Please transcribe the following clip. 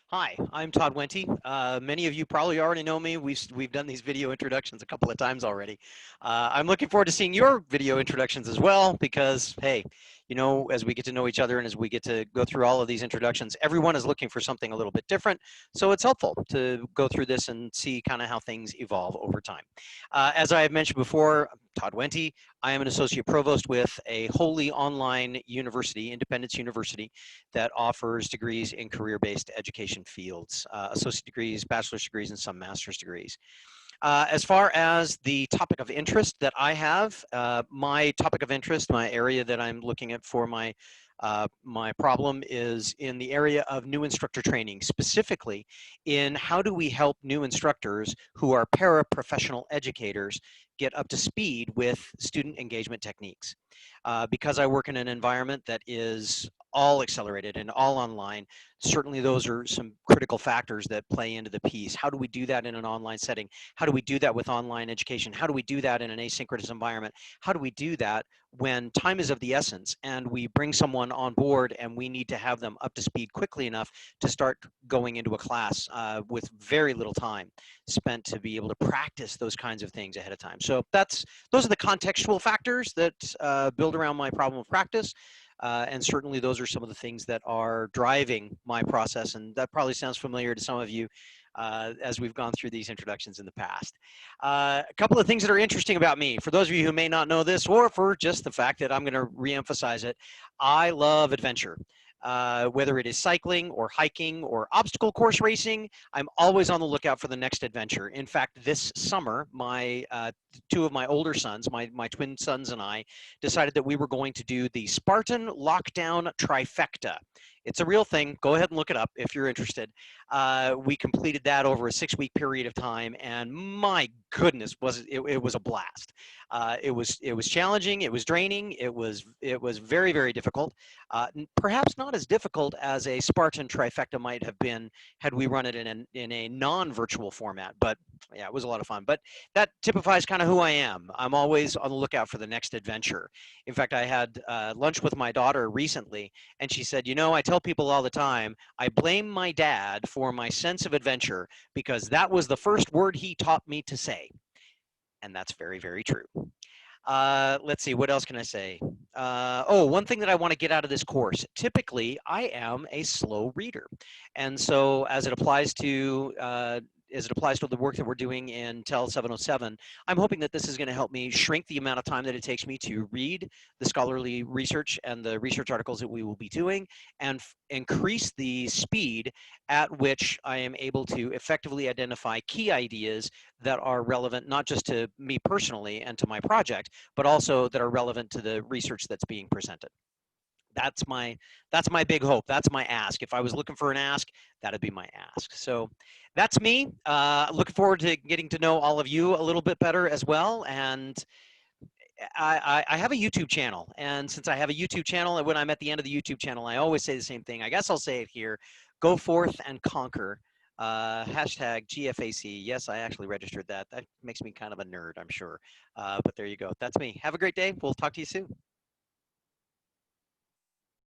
Hi, I'm Todd Wente. Many of you probably already know me. We've done these video introductions a couple of times already. I'm looking forward to seeing your video introductions as well because, hey, you know, as we get to know each other and as we get to go through all of these introductions, everyone is looking for something a little bit different. So it's helpful to go through this and see kind of how things evolve over time. As I have mentioned before, I'm Todd Wente. I am an associate provost with a wholly online university, Independence University, that offers degrees in career-based education fields, associate degrees, bachelor's degrees, and some master's degrees. As far as the topic of interest that I have, my topic of interest, my area that I'm looking at for my problem is in the area of new instructor training, specifically in how do we help new instructors who are paraprofessional educators get up to speed with student engagement techniques. Because I work in an environment that is all accelerated and all online, certainly those are some critical factors that play into the piece. How do we do that in an online setting? How do we do that with online education? How do we do that in an asynchronous environment? How do we do that when time is of the essence and we bring someone on board and we need to have them up to speed quickly enough to start going into a class with very little time spent to be able to practice those kinds of things ahead of time? So those are the contextual factors that build around my problem of practice. And certainly those are some of the things that are driving my process. And that probably sounds familiar to some of you as we've gone through these introductions in the past. A couple of things that are interesting about me, for those of you who may not know this, or for just the fact that I'm going to reemphasize it, I love adventure. Whether it is cycling or hiking or obstacle course racing, I'm always on the lookout for the next adventure. In fact, this summer, my two of my older sons, my twin sons and I, decided that we were going to do the Spartan Lockdown Trifecta. It's a real thing. Go ahead and look it up if you're interested. We completed that over a 6-week period of time, and my goodness, it was a blast. It was challenging. It was draining. It was very very difficult. Perhaps not as difficult as a Spartan Trifecta might have been had we run it in a non-virtual format. But yeah, it was a lot of fun. But that typifies kind of who I am. I'm always on the lookout for the next adventure. In fact, I had lunch with my daughter recently, and she said, "You know, I tell people all the time, I blame my dad for my sense of adventure because that was the first word he taught me to say." And that's very, very true. Let's see, what else can I say? One thing that I want to get out of this course. Typically, I am a slow reader. And so as it applies to the work that we're doing in TEL 707, I'm hoping that this is going to help me shrink the amount of time that it takes me to read the scholarly research and the research articles that we will be doing and increase the speed at which I am able to effectively identify key ideas that are relevant not just to me personally and to my project, but also that are relevant to the research that's being presented. That's my big hope. That's my ask. If I was looking for an ask, that'd be my ask. So that's me. Looking forward to getting to know all of you a little bit better as well. And I have a YouTube channel, and since I have a YouTube channel, and when I'm at the end of the YouTube channel, I always say the same thing. I guess I'll say it here: go forth and conquer. Hashtag GFAC. Yes, I actually registered that. That makes me kind of a nerd, I'm sure. But there you go. That's me. Have a great day. We'll talk to you soon.